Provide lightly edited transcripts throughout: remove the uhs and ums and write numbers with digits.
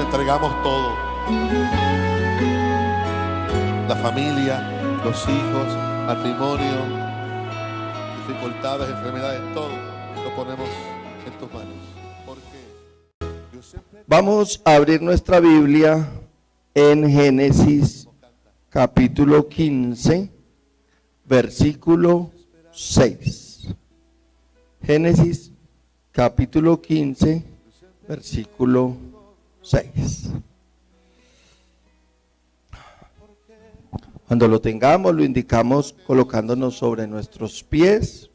entregamos todo. La familia, los hijos, matrimonio, dificultades, enfermedades, todo lo ponemos en tus manos. Vamos a abrir nuestra Biblia en Génesis capítulo 15, versículo 6. Génesis capítulo 15, versículo 6. Cuando lo tengamos, lo indicamos colocándonos sobre nuestros pies.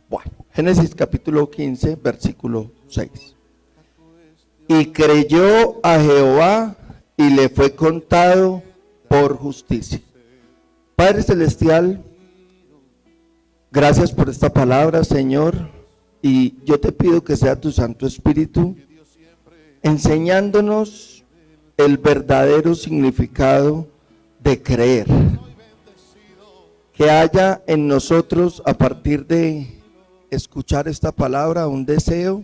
Bueno, Génesis capítulo 15, versículo 6. Y creyó a Jehová y le fue contado por justicia. Padre Celestial, gracias por esta palabra, Señor, y yo te pido que sea tu Santo Espíritu enseñándonos el verdadero significado de creer. Que haya en nosotros, a partir de escuchar esta palabra, un deseo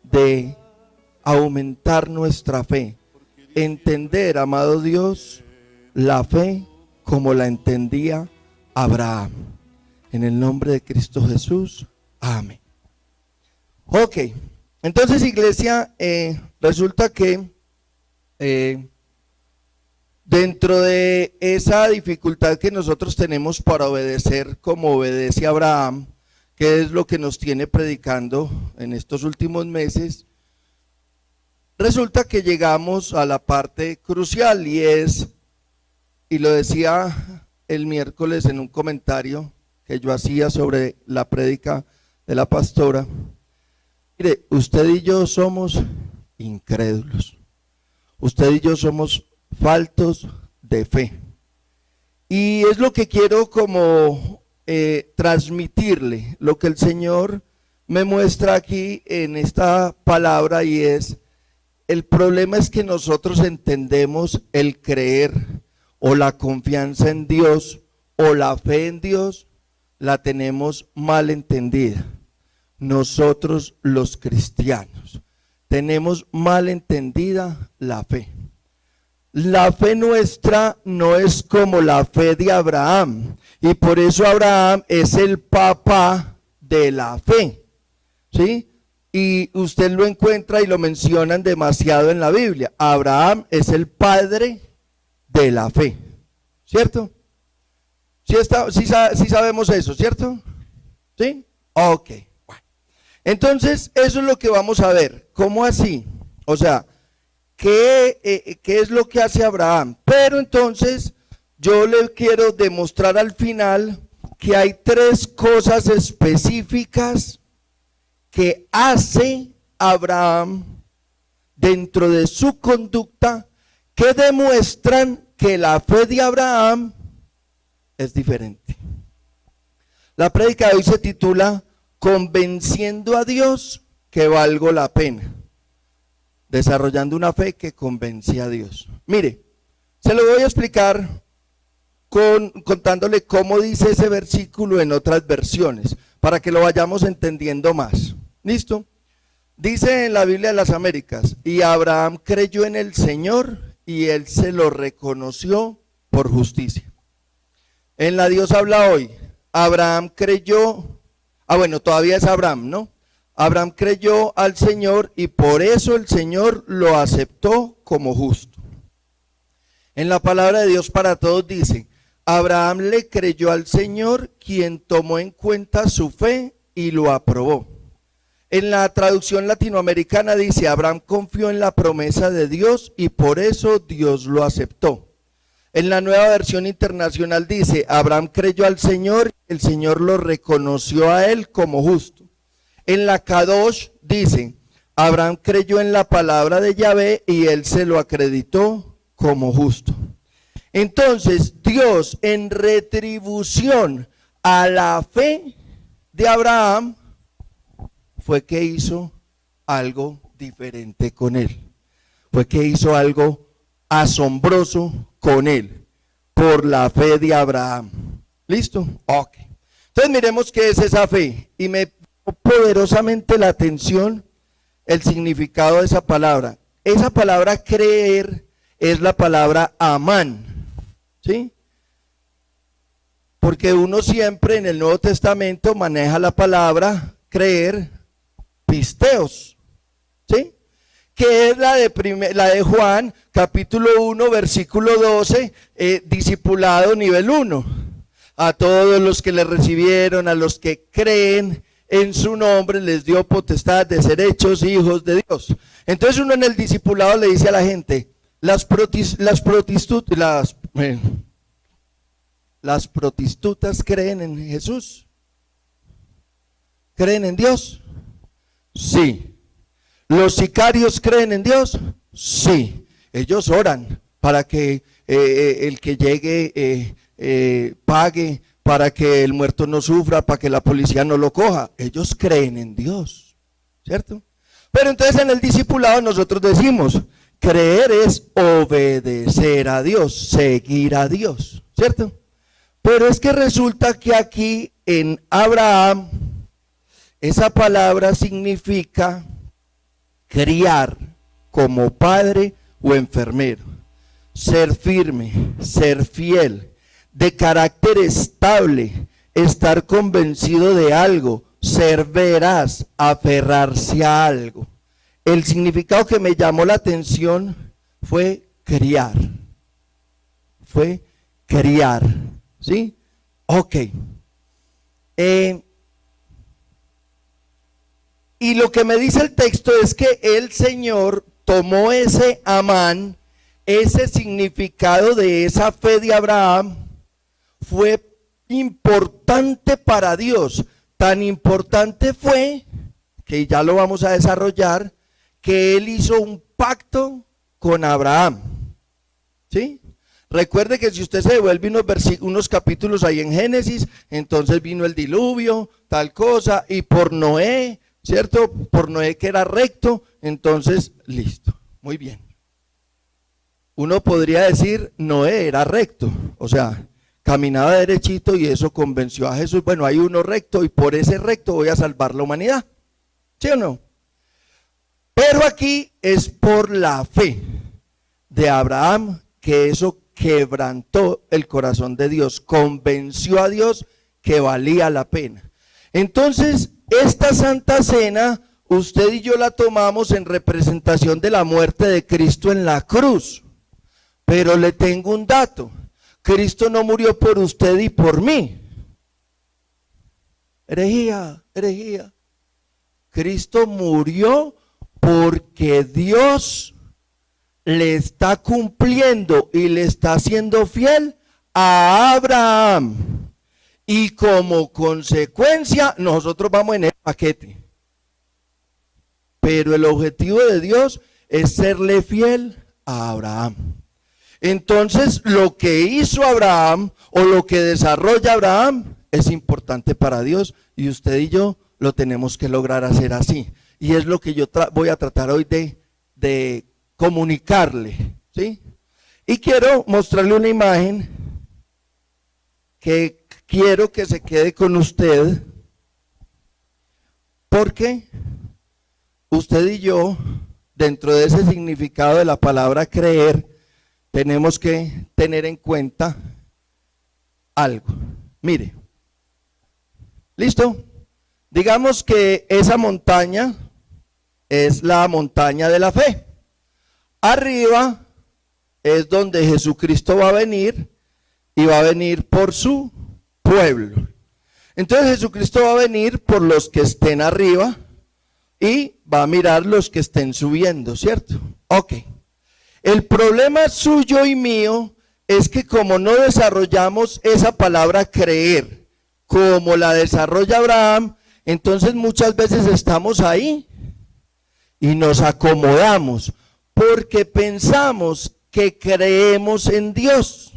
de aumentar nuestra fe. Entender, amado Dios, la fe como la entendía Abraham. En el nombre de Cristo Jesús, amén. Ok, entonces, iglesia, resulta que dentro de esa dificultad que nosotros tenemos para obedecer como obedece Abraham, que es lo que nos tiene predicando en estos últimos meses, resulta que llegamos a la parte crucial y lo decía el miércoles en un comentario que yo hacía sobre la prédica de la pastora. Mire, usted y yo somos incrédulos, usted y yo somos faltos de fe, y es lo que quiero como transmitirle, lo que el Señor me muestra aquí en esta palabra, y es, el problema es que nosotros entendemos el creer o la confianza en Dios o la fe en Dios, la tenemos mal entendida. Nosotros los cristianos tenemos mal entendida la fe. La fe nuestra no es como la fe de Abraham, y por eso Abraham es el papá de la fe, ¿sí? Y usted lo encuentra y lo mencionan demasiado en la Biblia. Abraham es el padre de la fe, ¿cierto? Sí sabemos eso, ¿cierto? ¿Sí? Ok. Bueno. Entonces, eso es lo que vamos a ver. ¿Cómo así? O sea, ¿qué es lo que hace Abraham? Pero entonces, yo le quiero demostrar al final que hay tres cosas específicas que hace Abraham dentro de su conducta que demuestran que la fe de Abraham es diferente. La prédica de hoy se titula Convenciendo a Dios que valgo la pena. Desarrollando una fe que convence a Dios. Mire, se lo voy a explicar contándole cómo dice ese versículo en otras versiones, para que lo vayamos entendiendo más. ¿Listo? Dice en la Biblia de las Américas, y Abraham creyó en el Señor y él se lo reconoció por justicia. En la Dios habla hoy, Abraham creyó, todavía es Abraham, ¿no? Abraham creyó al Señor y por eso el Señor lo aceptó como justo. En la palabra de Dios para todos dice, Abraham le creyó al Señor, quien tomó en cuenta su fe y lo aprobó. En la traducción latinoamericana dice, Abraham confió en la promesa de Dios y por eso Dios lo aceptó. En la Nueva Versión Internacional dice, Abraham creyó al Señor, el Señor lo reconoció a él como justo. En la Kadosh dice, Abraham creyó en la palabra de Yahvé y él se lo acreditó como justo. Entonces, Dios, en retribución a la fe de Abraham, fue que hizo algo diferente con él. Fue que hizo algo asombroso con él, por la fe de Abraham. ¿Listo? Ok. Entonces miremos qué es esa fe. Y me llamó poderosamente la atención el significado de esa palabra. Esa palabra creer es la palabra amán, ¿sí? Porque uno siempre en el Nuevo Testamento maneja la palabra creer, pisteos, ¿sí? Que es la de Juan, capítulo 1, versículo 12, discipulado nivel 1. A todos los que le recibieron, a los que creen en su nombre, les dio potestad de ser hechos hijos de Dios. Entonces uno en el discipulado le dice a la gente, las prostitutas creen en Jesús. ¿Creen en Dios? Sí. ¿Los sicarios creen en Dios? Sí. Ellos oran para que el que llegue pague, para que el muerto no sufra, para que la policía no lo coja. Ellos creen en Dios, ¿cierto? Pero entonces en el discipulado nosotros decimos, creer es obedecer a Dios, seguir a Dios, ¿cierto? Pero es que resulta que aquí en Abraham, esa palabra significa criar como padre o enfermero, ser firme, ser fiel, de carácter estable, estar convencido de algo, ser veraz, aferrarse a algo. El significado que me llamó la atención fue criar, ¿sí? Ok. Y lo que me dice el texto es que el Señor tomó ese amán, ese significado de esa fe de Abraham, fue importante para Dios. Tan importante fue, que ya lo vamos a desarrollar, que Él hizo un pacto con Abraham, ¿sí? Recuerde que si usted se devuelve unos capítulos ahí en Génesis, entonces vino el diluvio, tal cosa, y por Noé, ¿cierto? Por Noé que era recto, entonces, listo, muy bien. Uno podría decir, Noé era recto, o sea, caminaba derechito y eso convenció a Jesús, bueno, hay uno recto y por ese recto voy a salvar la humanidad, ¿sí o no? Pero aquí es por la fe de Abraham que eso quebrantó el corazón de Dios, convenció a Dios que valía la pena. Entonces, esta Santa Cena, usted y yo la tomamos en representación de la muerte de Cristo en la cruz, pero le tengo un dato. Cristo no murió por usted y por mí. Herejía. Cristo murió porque Dios le está cumpliendo y le está siendo fiel a Abraham. Y como consecuencia, nosotros vamos en el paquete. Pero el objetivo de Dios es serle fiel a Abraham. Entonces, lo que hizo Abraham o lo que desarrolla Abraham es importante para Dios y usted y yo lo tenemos que lograr hacer así. Y es lo que yo voy a tratar hoy de comunicarle, ¿sí? Y quiero mostrarle una imagen que quiero que se quede con usted, porque usted y yo, dentro de ese significado de la palabra creer, tenemos que tener en cuenta algo. Mire, ¿listo? Digamos que esa montaña es la montaña de la fe. Arriba es donde Jesucristo va a venir y va a venir por su pueblo. Entonces Jesucristo va a venir por los que estén arriba y va a mirar los que estén subiendo, ¿cierto? Ok. El problema suyo y mío es que como no desarrollamos esa palabra creer como la desarrolla Abraham, entonces muchas veces estamos ahí y nos acomodamos porque pensamos que creemos en Dios,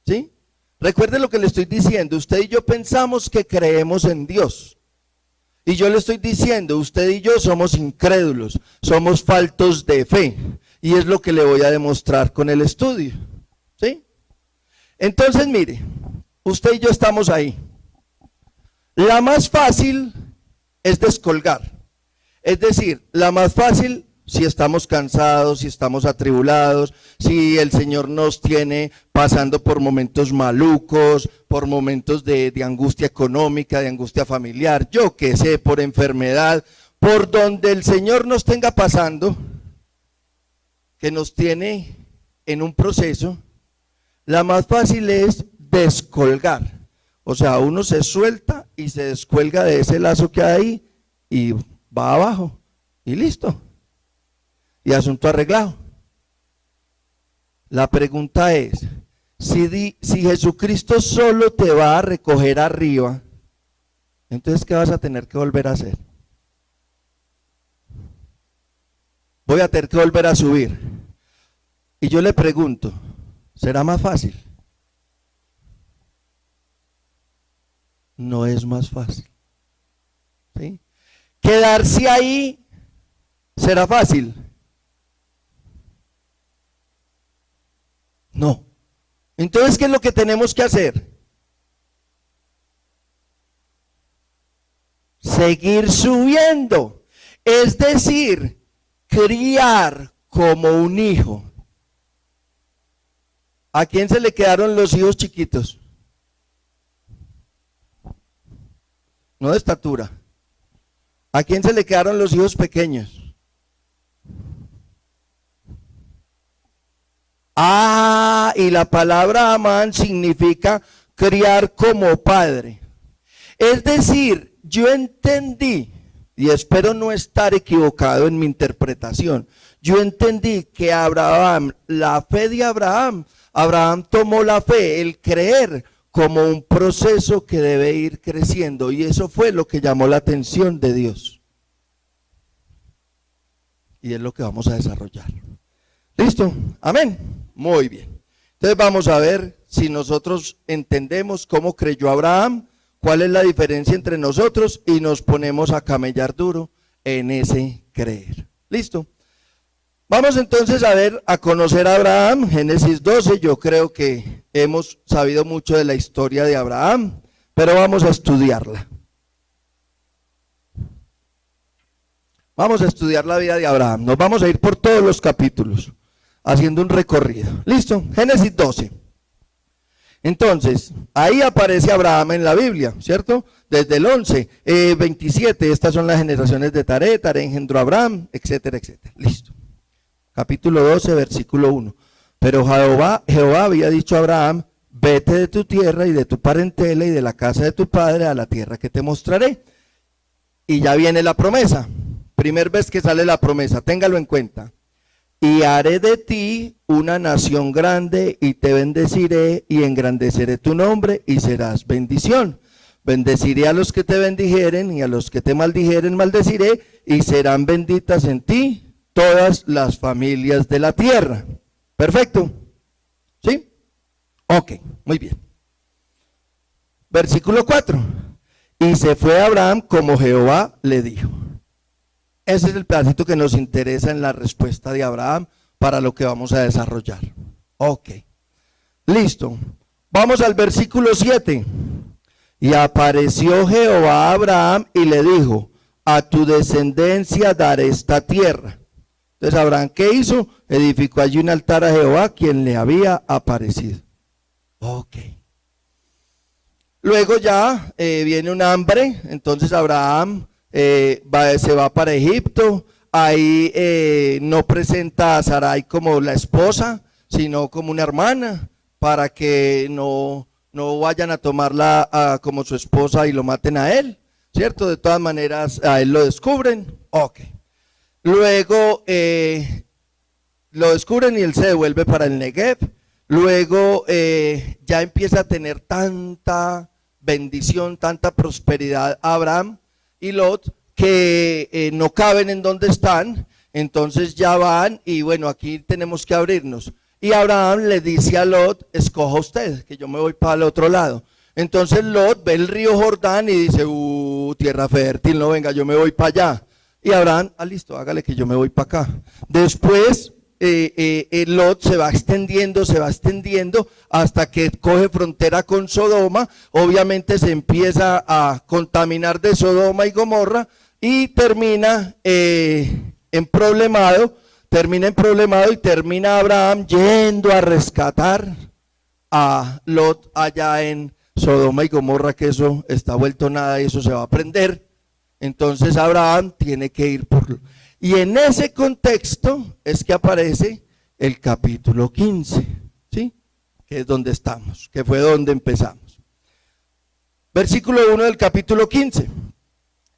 ¿sí? Recuerde lo que le estoy diciendo, usted y yo pensamos que creemos en Dios. Y yo le estoy diciendo, usted y yo somos incrédulos, somos faltos de fe. Y es lo que le voy a demostrar con el estudio, ¿sí? Entonces, mire, usted y yo estamos ahí. La más fácil es descolgar. Es decir, la más fácil si estamos cansados, si estamos atribulados, si el Señor nos tiene pasando por momentos malucos, por momentos de angustia económica, de angustia familiar, yo qué sé, por enfermedad, por donde el Señor nos tenga pasando, que nos tiene en un proceso, la más fácil es descolgar. O sea, uno se suelta y se descuelga de ese lazo que hay ahí y va abajo y listo. Y asunto arreglado. La pregunta es, si Jesucristo solo te va a recoger arriba, entonces ¿qué vas a tener que volver a hacer? Voy a tener que volver a subir. Y yo le pregunto, ¿será más fácil? No es más fácil. ¿Sí? Quedarse ahí será fácil. No. Entonces, ¿qué es lo que tenemos que hacer? Seguir subiendo. Es decir, criar como un hijo. ¿A quién se le quedaron los hijos chiquitos? No de estatura. ¿A quién se le quedaron los hijos pequeños? Ah, y la palabra amán significa criar como padre. Es decir, yo entendí, y espero no estar equivocado en mi interpretación, yo entendí que Abraham, la fe de Abraham tomó la fe, el creer, como un proceso que debe ir creciendo, y eso fue lo que llamó la atención de Dios. Y es lo que vamos a desarrollar. ¿Listo? Amén. Muy bien. Entonces vamos a ver si nosotros entendemos cómo creyó Abraham, cuál es la diferencia entre nosotros y nos ponemos a camellar duro en ese creer. ¿Listo? Vamos entonces a ver, a conocer a Abraham, Génesis 12, yo creo que hemos sabido mucho de la historia de Abraham, pero vamos a estudiarla. Vamos a estudiar la vida de Abraham, nos vamos a ir por todos los capítulos, haciendo un recorrido. ¿Listo? Génesis 12. Entonces, ahí aparece Abraham en la Biblia, ¿cierto? Desde el 11, 27, estas son las generaciones de Taré, Taré engendró a Abraham, etcétera, etcétera. Listo. Capítulo 12, versículo 1. Pero Jehová había dicho a Abraham, vete de tu tierra y de tu parentela y de la casa de tu padre a la tierra que te mostraré. Y ya viene la promesa. Primer vez que sale la promesa, téngalo en cuenta. Y haré de ti una nación grande y te bendeciré y engrandeceré tu nombre y serás bendición. Bendeciré a los que te bendijeren y a los que te maldijeren maldeciré y serán benditas en ti todas las familias de la tierra. Perfecto. ¿Sí? Ok, muy bien. Versículo 4. Y se fue Abraham como Jehová le dijo. Ese es el pedacito que nos interesa en la respuesta de Abraham para lo que vamos a desarrollar. Ok. Listo. Vamos al versículo 7. Y apareció Jehová a Abraham y le dijo, a tu descendencia daré esta tierra. Entonces Abraham, ¿qué hizo? Edificó allí un altar a Jehová, quien le había aparecido. Ok. Luego ya viene un hambre, entonces Abraham se va para Egipto, ahí no presenta a Sarai como la esposa, sino como una hermana, para que no vayan a tomarla como su esposa y lo maten a él, ¿cierto? De todas maneras a él lo descubren. Ok. Luego lo descubren y él se devuelve para el Negev. Luego ya empieza a tener tanta bendición, tanta prosperidad Abraham y Lot que no caben en donde están. Entonces ya van y bueno, aquí tenemos que abrirnos. Y Abraham le dice a Lot, escoja usted, que yo me voy para el otro lado. Entonces Lot ve el río Jordán y dice, tierra fértil, no venga, yo me voy para allá. Y Abraham, listo, hágale que yo me voy para acá. Después Lot se va extendiendo hasta que coge frontera con Sodoma. Obviamente se empieza a contaminar de Sodoma y Gomorra y termina en problemado y termina Abraham yendo a rescatar a Lot allá en Sodoma y Gomorra, que eso está vuelto nada y eso se va a prender. Entonces Abraham tiene que ir por Lot. Y en ese contexto es que aparece el capítulo 15, ¿sí? Que es donde estamos, que fue donde empezamos. Versículo 1 del capítulo 15.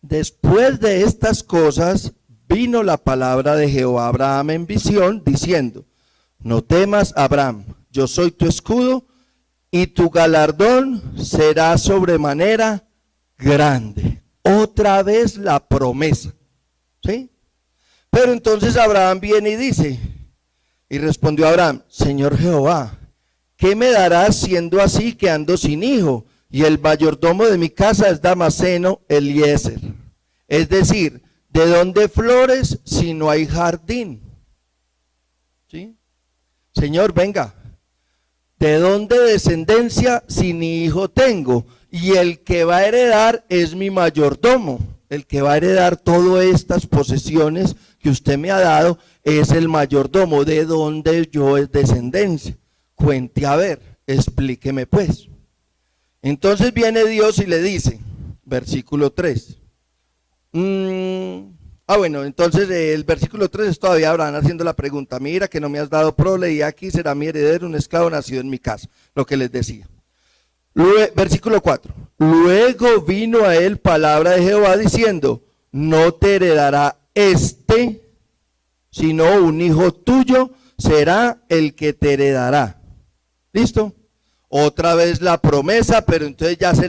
Después de estas cosas vino la palabra de Jehová a Abraham en visión, diciendo: no temas, Abraham, yo soy tu escudo, y tu galardón será sobremanera grande. Otra vez la promesa, ¿sí? Pero entonces Abraham viene y dice, y respondió Abraham: Señor Jehová, ¿qué me darás siendo así que ando sin hijo? Y el mayordomo de mi casa es Damaseno Eliezer. Es decir, ¿de dónde flores si no hay jardín? ¿Sí? Señor, venga, ¿de dónde descendencia si ni hijo tengo? Y el que va a heredar es mi mayordomo. El que va a heredar todas estas posesiones que usted me ha dado es el mayordomo. ¿De dónde yo es descendencia? Cuente a ver, explíqueme pues. Entonces viene Dios y le dice, versículo 3. Bueno, entonces el versículo 3 es todavía Abraham haciendo la pregunta: mira que no me has dado prole, y aquí será mi heredero un esclavo nacido en mi casa. Lo que les decía. Versículo 4. Luego vino a él palabra de Jehová diciendo: no te heredará sino un hijo tuyo será el que te heredará. ¿Listo? Otra vez la promesa, pero entonces ya se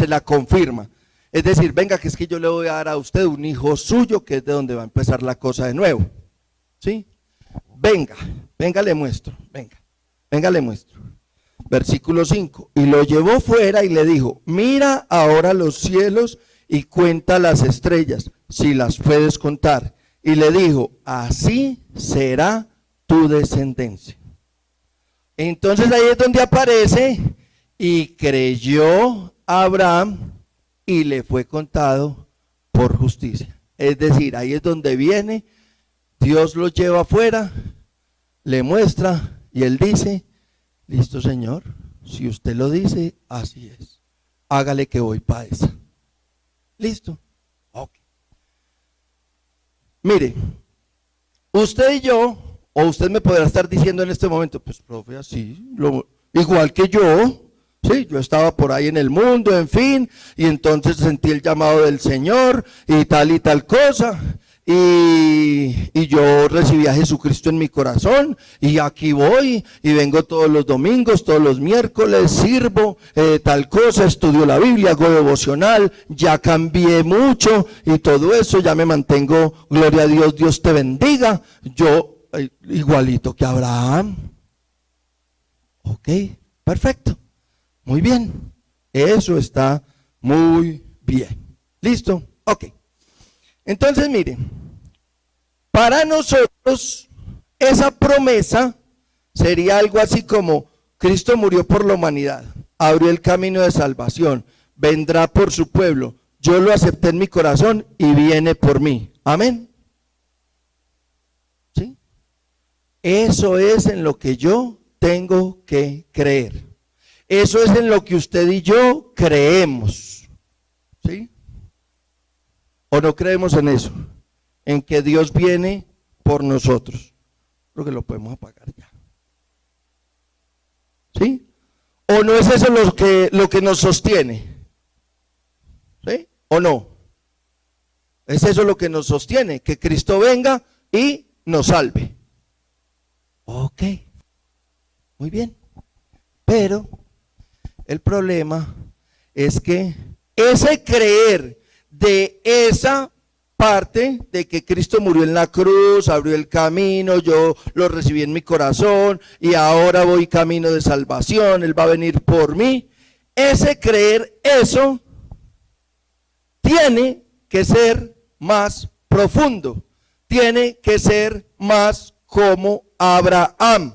la confirma. Es decir, venga, que es que yo le voy a dar a usted un hijo suyo, que es de donde va a empezar la cosa de nuevo. ¿Sí? Venga le muestro, venga le muestro. Versículo 5, y lo llevó fuera y le dijo: mira ahora los cielos y cuenta las estrellas, si las puedes contar. Y le dijo: así será tu descendencia. Entonces ahí es donde aparece: y creyó Abraham y le fue contado por justicia. Es decir, ahí es donde viene, Dios lo lleva afuera, le muestra y él dice: listo, Señor, si usted lo dice, así es. Hágale que voy para esa. ¿Listo? Ok. Mire, usted y yo, o usted me podrá estar diciendo en este momento: pues profe, así, igual que yo. Sí, yo estaba por ahí en el mundo, en fin, y entonces sentí el llamado del Señor y tal cosa. Y yo recibí a Jesucristo en mi corazón, y aquí voy, y vengo todos los domingos, todos los miércoles, sirvo, tal cosa, estudio la Biblia, hago devocional, ya cambié mucho, y todo eso, ya me mantengo, gloria a Dios, Dios te bendiga. Yo, igualito que Abraham. Ok, perfecto, muy bien, eso está muy bien. ¿Listo? Ok. Entonces, miren, para nosotros esa promesa sería algo así como: Cristo murió por la humanidad, abrió el camino de salvación, vendrá por su pueblo, yo lo acepté en mi corazón y viene por mí. Amén. ¿Sí? Eso es en lo que yo tengo que creer. Eso es en lo que usted y yo creemos. ¿Sí? ¿O no creemos en eso? En que Dios viene por nosotros. Creo que lo podemos apagar ya. ¿Sí? ¿O no es eso lo que nos sostiene? ¿Sí? ¿O no? ¿Es eso lo que nos sostiene? Que Cristo venga y nos salve. Ok. Muy bien. Pero el problema es que ese creer de esa parte de que Cristo murió en la cruz, abrió el camino, yo lo recibí en mi corazón y ahora voy camino de salvación, Él va a venir por mí. Ese creer eso tiene que ser más profundo, tiene que ser más como Abraham,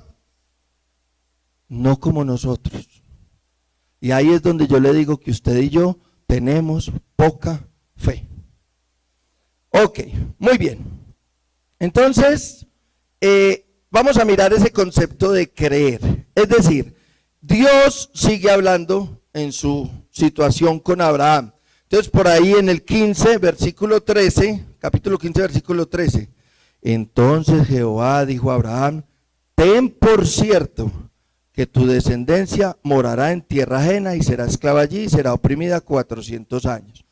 no como nosotros. Y ahí es donde yo le digo que usted y yo tenemos poca fe. Ok, muy bien. Entonces, vamos a mirar ese concepto de creer. Es decir, Dios sigue hablando en su situación con Abraham. Entonces, por ahí en el 15, versículo 13, capítulo 15, versículo 13. Entonces Jehová dijo a Abraham: ten por cierto que tu descendencia morará en tierra ajena y será esclava allí y será oprimida 400 años.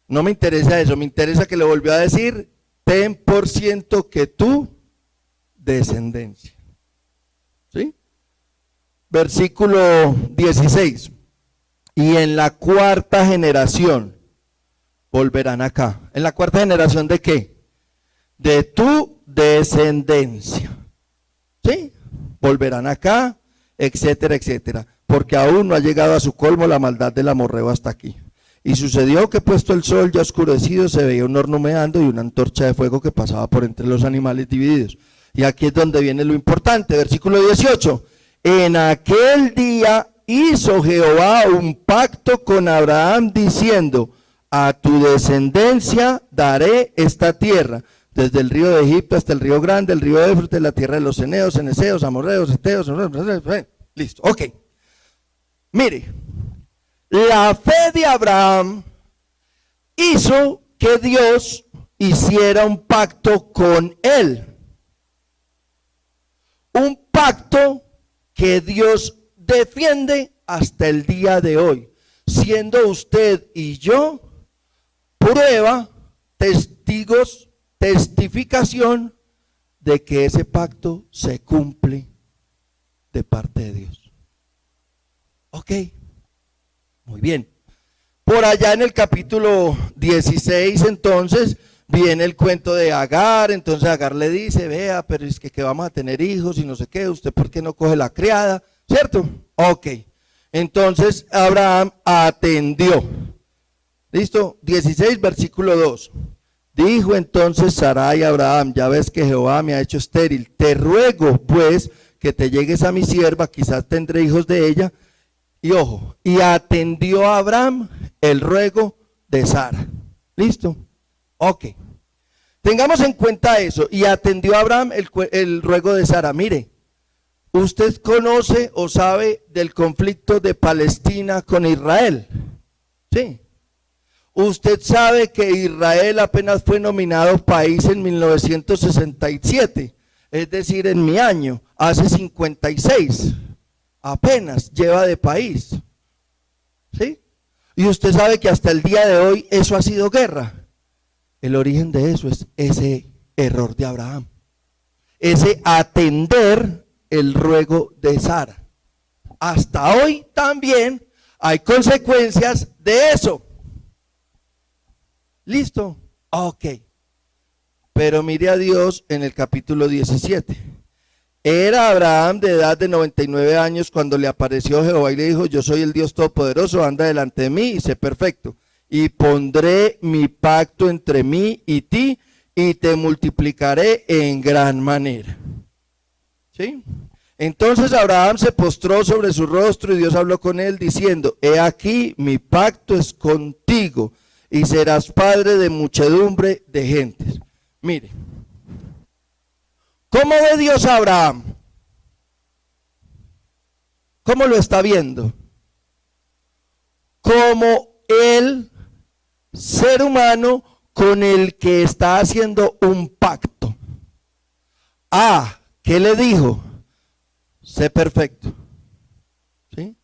No me interesa eso, me interesa que le volvió a decir: ten por cierto que tu descendencia. ¿Sí? Versículo 16. Y en la cuarta generación volverán acá. ¿En la cuarta generación de qué? De tu descendencia. ¿Sí? Volverán acá, etcétera, etcétera. Porque aún no ha llegado a su colmo la maldad del amorreo hasta aquí. Y sucedió que puesto el sol ya oscurecido, se veía un horno humeando y una antorcha de fuego que pasaba por entre los animales divididos. Y aquí es donde viene lo importante, versículo 18. En aquel día hizo Jehová un pacto con Abraham diciendo: a tu descendencia daré esta tierra, desde el río de Egipto hasta el río grande, el río Éufrates, la tierra de los ceneos, ceneseos, amorreos, heteos, listo, ok. Mire, la fe de Abraham hizo que Dios hiciera un pacto con él. Un pacto que Dios defiende hasta el día de hoy, siendo usted y yo prueba, testigos, testificación de que ese pacto se cumple de parte de Dios. Ok, muy bien. Por allá en el capítulo 16 entonces viene el cuento de Agar. Entonces Agar le dice: vea, pero es que vamos a tener hijos y no sé qué, ¿usted por qué no coge la criada? ¿Cierto? Ok, entonces Abraham atendió. ¿Listo? 16, versículo 2. Dijo entonces Sarai a Abraham: ya ves que Jehová me ha hecho estéril, te ruego pues que te llegues a mi sierva, quizás tendré hijos de ella. Y ojo, y atendió a Abraham el ruego de Sara. ¿Listo? Ok. Tengamos en cuenta eso. Y atendió a Abraham el ruego de Sara. Mire, usted conoce o sabe del conflicto de Palestina con Israel. Sí. Usted sabe que Israel apenas fue nominado país en 1967, es decir, en mi año, hace 56. Apenas lleva de país. ¿Sí? Y usted sabe que hasta el día de hoy eso ha sido guerra. El origen de eso es ese error de Abraham, ese atender el ruego de Sara. Hasta hoy también hay consecuencias de eso. ¿Listo? Ok. Pero mire a Dios en el capítulo 17. Era Abraham de edad de 99 años cuando le apareció Jehová y le dijo: yo soy el Dios Todopoderoso, anda delante de mí y sé perfecto. Y pondré mi pacto entre mí y ti y te multiplicaré en gran manera. ¿Sí? Entonces Abraham se postró sobre su rostro y Dios habló con él diciendo: he aquí mi pacto es contigo y serás padre de muchedumbre de gentes. Mire, ¿cómo ve Dios a Abraham? ¿Cómo lo está viendo? Como el ser humano con el que está haciendo un pacto. Ah, ¿qué le dijo? Sé perfecto. ¿Sí?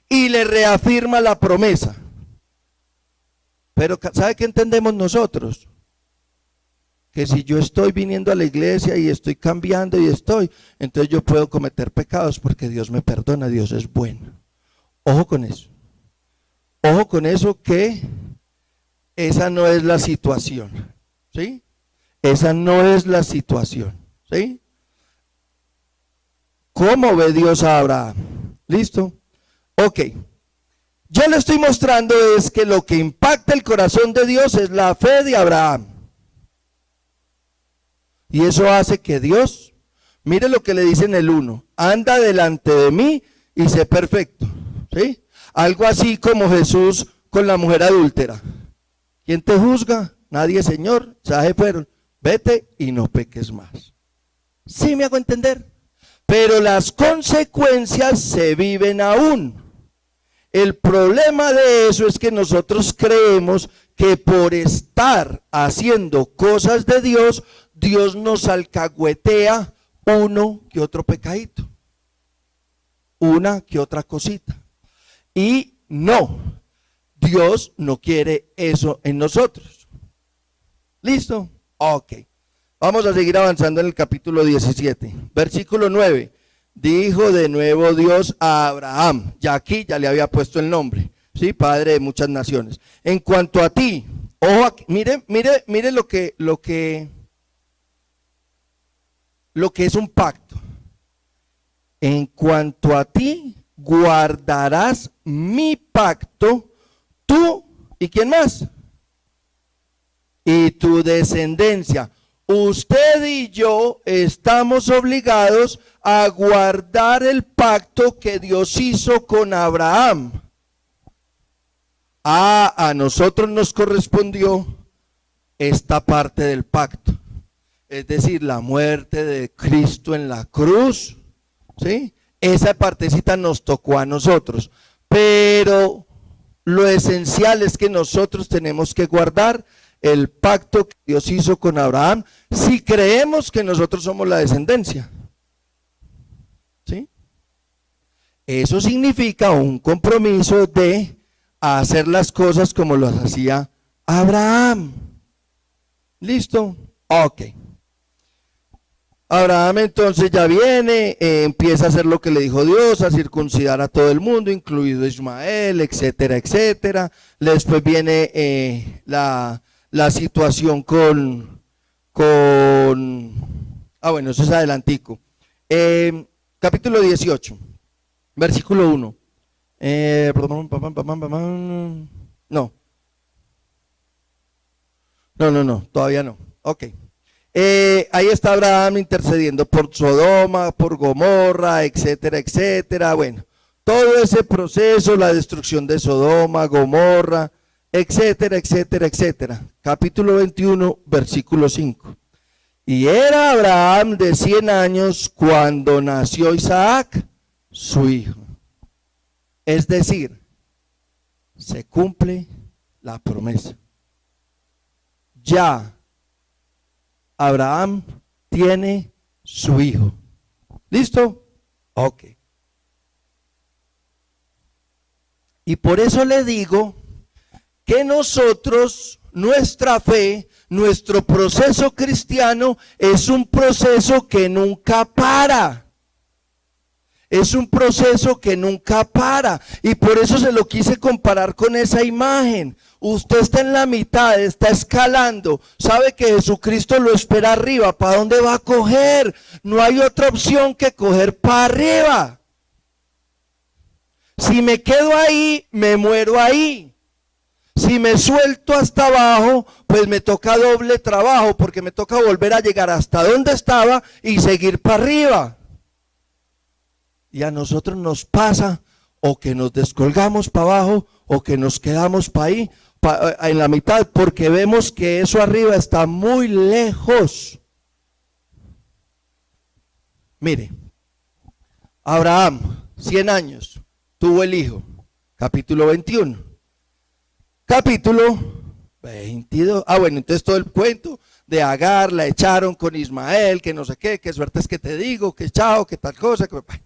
Y le reafirma la promesa. Pero ¿sabe qué entendemos nosotros? Que si yo estoy viniendo a la iglesia y estoy cambiando y entonces yo puedo cometer pecados porque Dios me perdona, Dios es bueno. Ojo con eso. Ojo con eso, que esa no es la situación. ¿Sí? Esa no es la situación. ¿Sí? ¿Cómo ve Dios a Abraham? ¿Listo? Ok. Yo le estoy mostrando es que lo que impacta el corazón de Dios es la fe de Abraham. Y eso hace que Dios Mire lo que le dice en el 1. Anda delante de mí y sé perfecto. ¿Sí? Algo así como Jesús con la mujer adúltera. ¿Quién te juzga? Nadie, Señor. Ya se fueron. Vete y no peques más. ¿Sí me hago entender? Pero las consecuencias se viven aún. El problema de eso es que nosotros creemos que por estar haciendo cosas de Dios, Dios nos alcahuetea uno que otro pecadito, una que otra cosita. Y no, Dios no quiere eso en nosotros. ¿Listo? Ok. Vamos a seguir avanzando en el capítulo 17, versículo 9. Dijo de nuevo Dios a Abraham, ya aquí ya le había puesto el nombre, ¿sí? Padre de muchas naciones. En cuanto a ti, ojo aquí, mire lo que es un pacto. En cuanto a ti, guardarás mi pacto, tú y quién más, y tu descendencia. Usted y yo estamos obligados a guardar el pacto que Dios hizo con Abraham. A nosotros nos correspondió esta parte del pacto, es decir, la muerte de Cristo en la cruz, ¿sí? Esa partecita nos tocó a nosotros, pero lo esencial es que nosotros tenemos que guardar el pacto que Dios hizo con Abraham, si creemos que nosotros somos la descendencia. ¿Sí? Eso significa un compromiso de hacer las cosas como las hacía Abraham. ¿Listo? Ok. Abraham entonces ya viene, empieza a hacer lo que le dijo Dios, a circuncidar a todo el mundo, incluido Ismael, etcétera, etcétera. Después viene la situación con bueno, eso es adelantico. Capítulo 18, versículo 1. No, todavía no. Ok. Ahí está Abraham intercediendo por Sodoma, por Gomorra, etcétera, etcétera. Bueno, todo ese proceso, la destrucción de Sodoma, Gomorra, etcétera, etcétera, etcétera. Capítulo 21, versículo 5. Y era Abraham de 100 años cuando nació Isaac, su hijo. Es decir, se cumple la promesa. Ya Abraham tiene su hijo. ¿Listo? Ok. Y por eso le digo que nosotros, nuestra fe, nuestro proceso cristiano es un proceso que nunca para. Es un proceso que nunca para. Y por eso se lo quise comparar con esa imagen. Usted está en la mitad, está escalando, sabe que Jesucristo lo espera arriba. ¿Para dónde va a coger? No hay otra opción que coger para arriba. Si me quedo ahí, me muero ahí. Si me suelto hasta abajo, pues me toca doble trabajo, porque me toca volver a llegar hasta donde estaba y seguir para arriba. Y a nosotros nos pasa o que nos descolgamos para abajo o que nos quedamos para ahí, en la mitad, porque vemos que eso arriba está muy lejos. Mire, Abraham, 100 años, tuvo el hijo, capítulo 21. Capítulo 22, bueno, entonces todo el cuento de Agar, la echaron con Ismael, que no sé qué suerte es que te digo, que chao, que tal cosa, que bueno,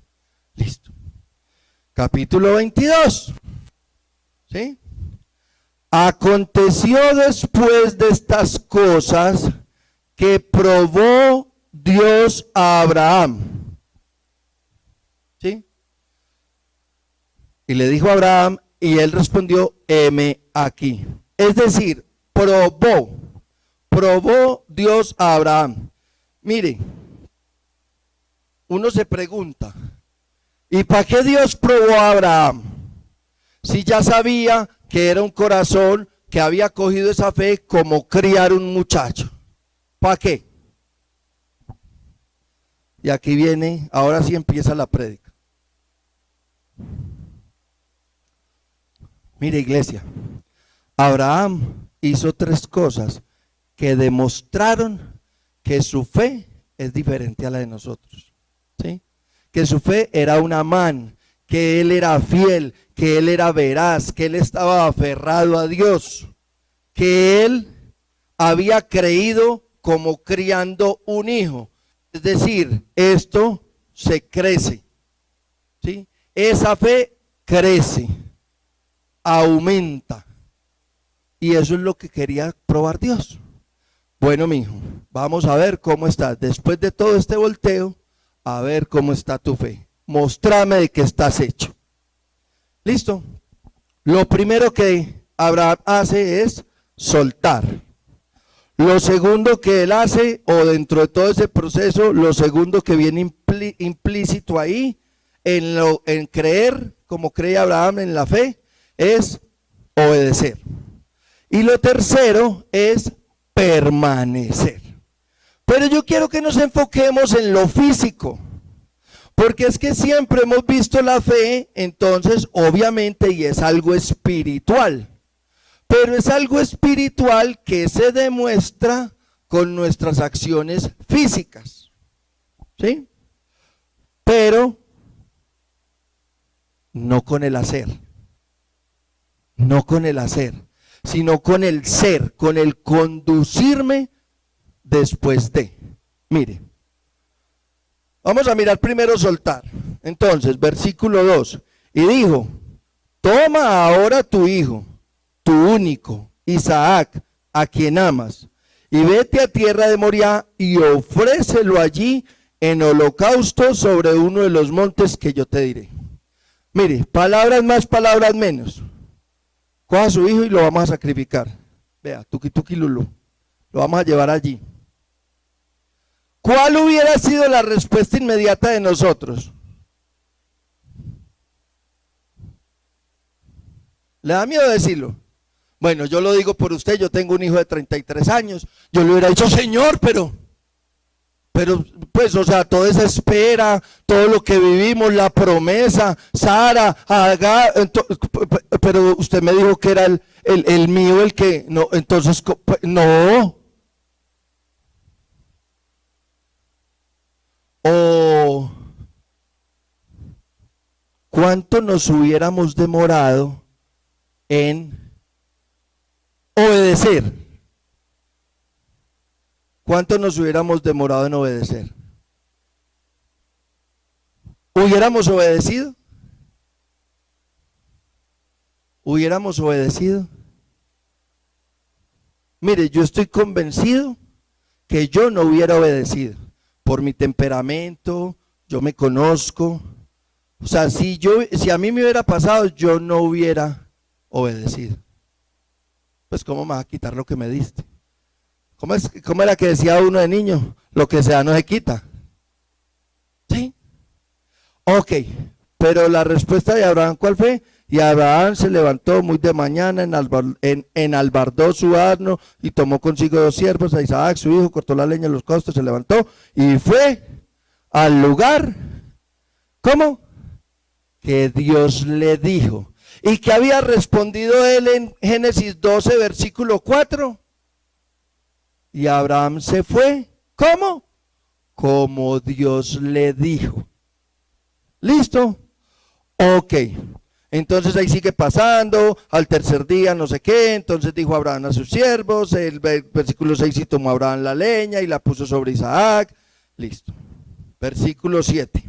listo. Capítulo 22, ¿sí? Aconteció después de estas cosas que probó Dios a Abraham, ¿sí? Y le dijo a Abraham, y él respondió, heme aquí. Es decir, probó Dios a Abraham. Mire, uno se pregunta, ¿y para qué Dios probó a Abraham? Si ya sabía que era un corazón que había cogido esa fe como criar un muchacho. ¿Para qué? Y aquí viene, ahora sí empieza la prédica. Mire, iglesia, Abraham hizo 3 cosas que demostraron que su fe es diferente a la de nosotros, ¿sí? Que su fe era un amán, que él era fiel, que él era veraz, que él estaba aferrado a Dios, que él había creído como criando un hijo. Es decir, esto se crece, ¿sí? Esa fe crece, aumenta. Y eso es lo que quería probar Dios. Bueno, mijo, vamos a ver cómo estás. Después de todo este volteo, a ver cómo está tu fe. Mostrame de qué estás hecho. ¿Listo? Lo primero que Abraham hace es soltar. Lo segundo que él hace, o dentro de todo ese proceso, lo segundo que viene implícito ahí, en creer, como cree Abraham en la fe, es obedecer. Y lo tercero es permanecer. Pero yo quiero que nos enfoquemos en lo físico, porque es que siempre hemos visto la fe, entonces obviamente, y es algo espiritual, pero es algo espiritual que se demuestra con nuestras acciones físicas, ¿sí? Pero no con el hacer, no con el hacer, sino con el ser, con el conducirme después de. Mire, vamos a mirar primero soltar. Entonces, versículo 2, y dijo, toma ahora tu hijo, tu único, Isaac, a quien amas, y vete a tierra de Moriah y ofrécelo allí en holocausto sobre uno de los montes que yo te diré. Mire, palabras más, palabras menos. Coja a su hijo y lo vamos a sacrificar. Vea, tuki tuki lulu. Lo vamos a llevar allí. ¿Cuál hubiera sido la respuesta inmediata de nosotros? ¿Le da miedo decirlo? Bueno, yo lo digo por usted, yo tengo un hijo de 33 años. Yo le hubiera dicho, Señor, pero pues, o sea, toda esa espera, todo lo que vivimos, la promesa, Sara, Agar, pero usted me dijo que era el mío el que, no, entonces, no. O ¿cuánto nos hubiéramos demorado en obedecer? ¿Cuánto nos hubiéramos demorado en obedecer? ¿Hubiéramos obedecido? ¿Hubiéramos obedecido? Mire, yo estoy convencido que yo no hubiera obedecido. Por mi temperamento, yo me conozco. O sea, si a mí me hubiera pasado, yo no hubiera obedecido. Pues ¿cómo me vas a quitar lo que me diste? ¿Cómo era que decía uno de niño? Lo que se da no se quita. ¿Sí? Ok, pero la respuesta de Abraham, ¿cuál fue? Y Abraham se levantó muy de mañana, enalbardó su asno y tomó consigo 2 siervos, a Isaac su hijo, cortó la leña en los costos, se levantó y fue al lugar, ¿cómo? Que Dios le dijo. ¿Y que había respondido él en Génesis 12, versículo 4? Y Abraham se fue, ¿cómo? Como Dios le dijo. ¿Listo? Ok. Entonces ahí sigue pasando, al tercer día no sé qué, entonces dijo Abraham a sus siervos, el versículo 6, y tomó Abraham la leña y la puso sobre Isaac. Listo. Versículo 7.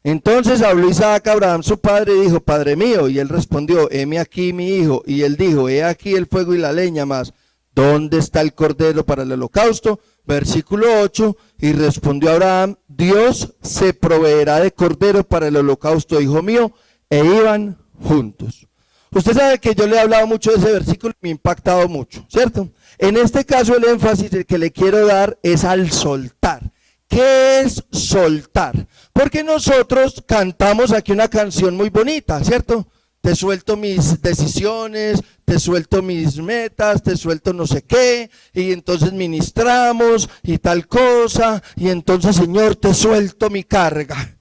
Entonces habló Isaac a Abraham su padre y dijo, Padre mío, y él respondió, heme aquí mi hijo, y él dijo, he aquí el fuego y la leña, mas ¿dónde está el cordero para el holocausto? Versículo 8, y respondió Abraham, Dios se proveerá de cordero para el holocausto, hijo mío, e iban juntos. Usted sabe que yo le he hablado mucho de ese versículo y me ha impactado mucho, ¿cierto? En este caso el énfasis que le quiero dar es al soltar. ¿Qué es soltar? Porque nosotros cantamos aquí una canción muy bonita, ¿cierto? te suelto mis decisiones, te suelto mis metas, te suelto no sé qué, y entonces ministramos y tal cosa, y entonces Señor te suelto mi carga.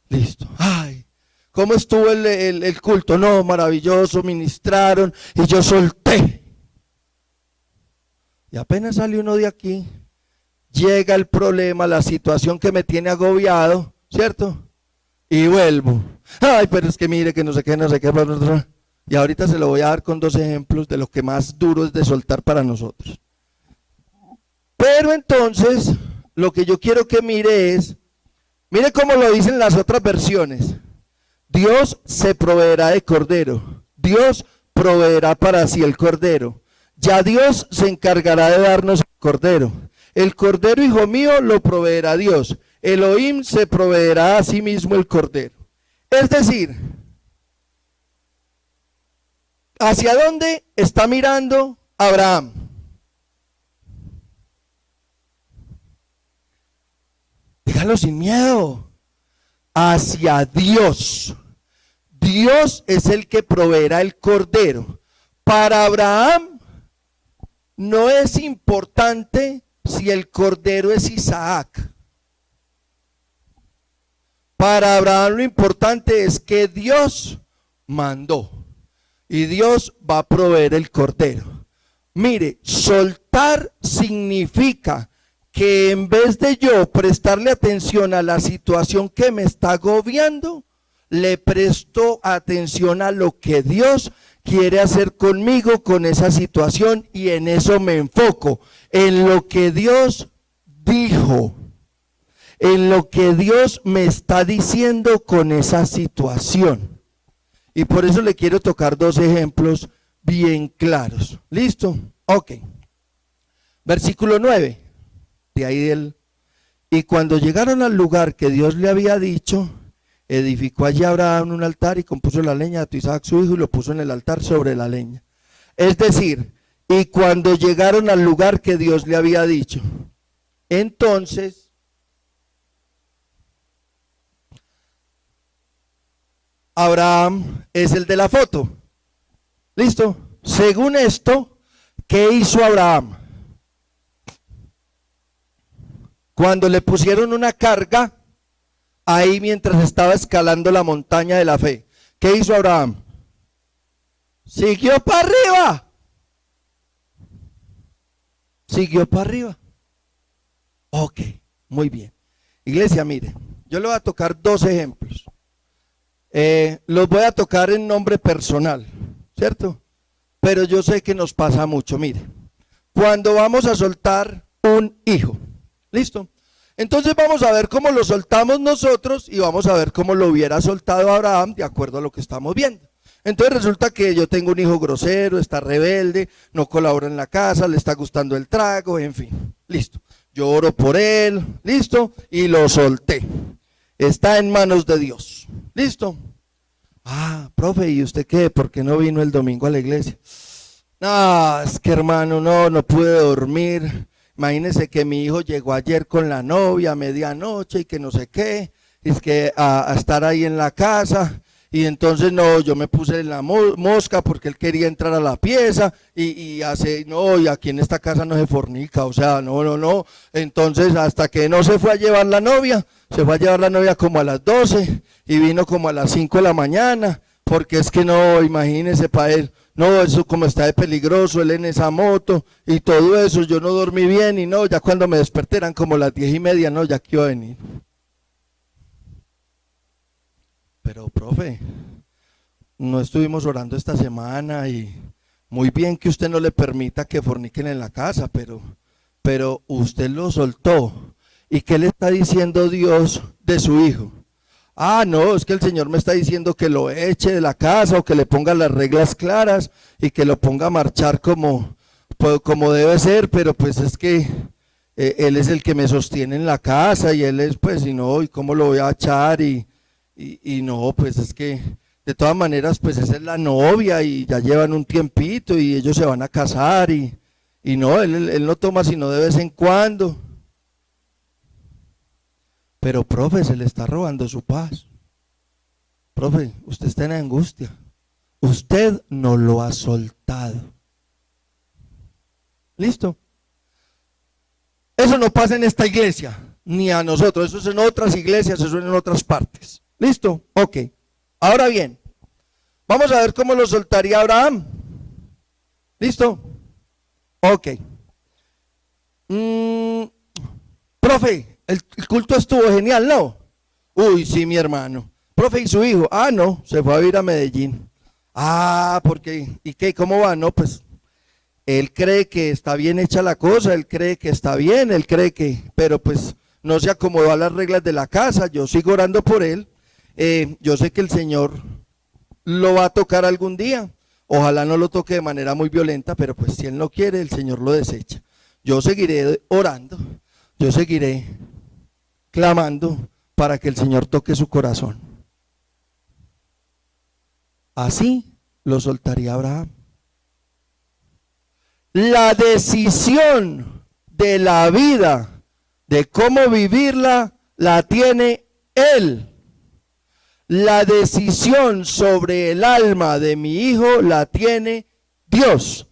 Listo. Ay, ¿cómo estuvo el culto? No, maravilloso, ministraron y yo solté. Y apenas sale uno de aquí, llega el problema, la situación que me tiene agobiado, ¿cierto? Y vuelvo. Ay, pero es que mire que no sé qué, no sé qué. Bla, bla, bla. Y ahorita se lo voy a dar con 2 ejemplos de lo que más duro es de soltar para nosotros. Pero entonces, lo que yo quiero que mire es, mire cómo lo dicen las otras versiones. Dios se proveerá de cordero. Dios proveerá para sí el cordero. Ya Dios se encargará de darnos el cordero. El cordero, hijo mío, lo proveerá Dios. Elohim se proveerá a sí mismo el cordero. Es decir, ¿hacia dónde está mirando Abraham? Dígalo sin miedo. Hacia Dios. Dios es el que proveerá el cordero. Para Abraham no es importante si el cordero es Isaac. Para Abraham lo importante es que Dios mandó y Dios va a proveer el cordero. Mire, soltar significa que en vez de yo prestarle atención a la situación que me está agobiando, le presto atención a lo que Dios quiere hacer conmigo, con esa situación, y en eso me enfoco, en lo que Dios dijo, en lo que Dios me está diciendo con esa situación. Y por eso le quiero tocar 2 ejemplos bien claros. ¿Listo? Ok. Versículo 9. De ahí y cuando llegaron al lugar que Dios le había dicho, edificó allí Abraham un altar y compuso la leña de Isaac su hijo y lo puso en el altar sobre la leña. Es decir, y cuando llegaron al lugar que Dios le había dicho, entonces Abraham es el de la foto. ¿Listo? Según esto, ¿qué hizo Abraham? Cuando le pusieron una carga, ahí mientras estaba escalando la montaña de la fe, ¿qué hizo Abraham? Siguió para arriba. Siguió para arriba. Ok, muy bien. Iglesia, mire, yo le voy a tocar 2 ejemplos. Los voy a tocar en nombre personal, ¿cierto? Pero yo sé que nos pasa mucho. Mire, cuando vamos a soltar un hijo, ¿listo? Entonces vamos a ver cómo lo soltamos nosotros y vamos a ver cómo lo hubiera soltado Abraham de acuerdo a lo que estamos viendo. Entonces resulta que yo tengo un hijo grosero, está rebelde, no colabora en la casa, le está gustando el trago, en fin, listo. Yo oro por él, listo, y lo solté. Está en manos de Dios, listo. Ah, profe, ¿y usted qué? ¿Por qué no vino el domingo a la iglesia? No, es que hermano, no pude dormir. Imagínense que mi hijo llegó ayer con la novia a medianoche y que no sé qué, es que a estar ahí en la casa, y entonces no, yo me puse en la mosca porque él quería entrar a la pieza y aquí en esta casa no se fornica, o sea, no, entonces hasta que no se fue a llevar la novia, se fue a llevar la novia como a las 12 y vino como a las 5 de la mañana, porque es que no, imagínense para él, no, eso como está de peligroso, él en esa moto y todo eso, yo no dormí bien y no, ya cuando me desperté eran como las 10:30, no, ya quiero venir. Pero profe, no estuvimos orando esta semana y muy bien que usted no le permita que forniquen en la casa, pero usted lo soltó. ¿Y qué le está diciendo Dios de su hijo? Ah, no, es que el Señor me está diciendo que lo eche de la casa o que le ponga las reglas claras y que lo ponga a marchar como debe ser, pero pues es que Él es el que me sostiene en la casa y Él es pues, y no, ¿y cómo lo voy a echar? Y no, pues es que de todas maneras pues esa es la novia y ya llevan un tiempito y ellos se van a casar y no, él no toma sino de vez en cuando. Pero profe, se le está robando su paz. Profe, usted está en angustia. usted no lo ha soltado. ¿Listo? Eso no pasa en esta iglesia, ni a nosotros, eso es en otras iglesias, eso es en otras partes. ¿Listo? Ok. Ahora bien, vamos a ver cómo lo soltaría Abraham. ¿Listo? Ok. Profe, el culto estuvo genial, ¿no? Uy, sí, mi hermano. Profe, ¿y su hijo? Ah, no, se fue a vivir a Medellín. Ah, porque, ¿y qué? ¿Cómo va? No, pues, él cree que está bien hecha la cosa, él cree que está bien, él cree que, pero pues, no se acomodó a las reglas de la casa. Yo sigo orando por él. Yo sé que el Señor lo va a tocar algún día. Ojalá no lo toque de manera muy violenta, pero pues si él no quiere, el Señor lo desecha. Yo seguiré orando, yo seguiré clamando para que el Señor toque su corazón. Así lo soltaría Abraham. La decisión de la vida, de cómo vivirla, la tiene él. La decisión sobre el alma de mi hijo la tiene Dios.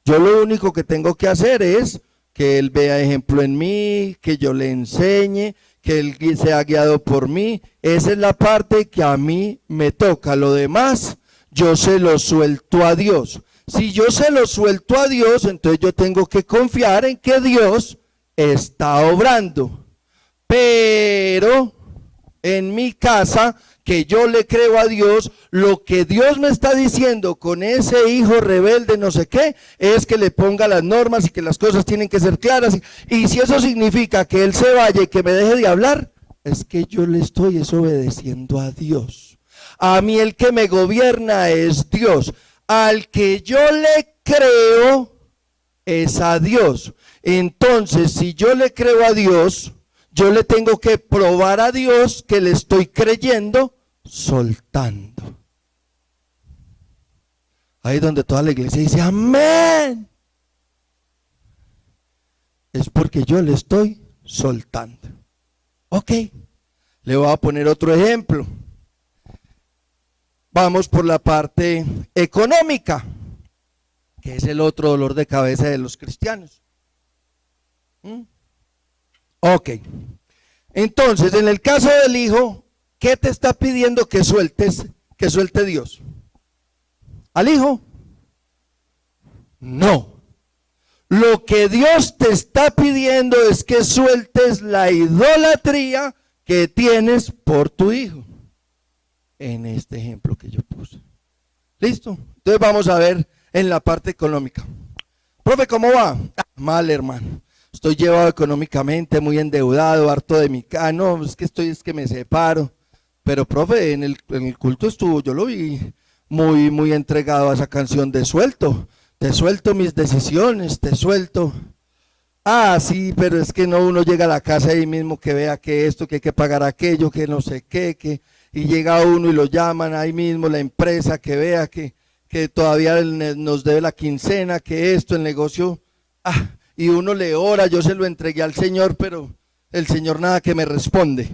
Yo lo único que tengo que hacer es que él vea ejemplo en mí, que yo le enseñe, que él sea guiado por mí. Esa es la parte que a mí me toca. Lo demás, yo se lo suelto a Dios. Si yo se lo suelto a Dios, entonces yo tengo que confiar en que Dios está obrando. Pero en mi casa, que yo le creo a Dios, lo que Dios me está diciendo con ese hijo rebelde no sé qué, es que le ponga las normas y que las cosas tienen que ser claras. Y si eso significa que él se vaya y que me deje de hablar, es que yo le estoy obedeciendo a Dios. A mí el que me gobierna es Dios. Al que yo le creo es a Dios. Entonces, si yo le creo a Dios, yo le tengo que probar a Dios que le estoy creyendo, soltando. Ahí es donde toda la iglesia dice amén. Es porque yo le estoy soltando. Ok, le voy a poner otro ejemplo. Vamos por la parte económica, que es el otro dolor de cabeza de los cristianos. Ok, entonces en el caso del hijo, ¿qué te está pidiendo que sueltes, que suelte Dios? ¿Al hijo? No. Lo que Dios te está pidiendo es que sueltes la idolatría que tienes por tu hijo. En este ejemplo que yo puse. ¿Listo? Entonces vamos a ver en la parte económica. Profe, ¿cómo va? Mal, hermano. Estoy llevado económicamente, muy endeudado, harto de mi casa. No, es que me separo. Pero, profe, en el culto estuvo, yo lo vi muy entregado a esa canción de suelto. Te suelto mis decisiones, te suelto. Ah, sí, pero es que no, uno llega a la casa ahí mismo que vea que esto, que hay que pagar aquello, que no sé qué, y llega uno y lo llaman ahí mismo, la empresa, que vea que todavía nos debe la quincena, que esto, el negocio, y uno le ora, yo se lo entregué al Señor, pero el Señor nada que me responde.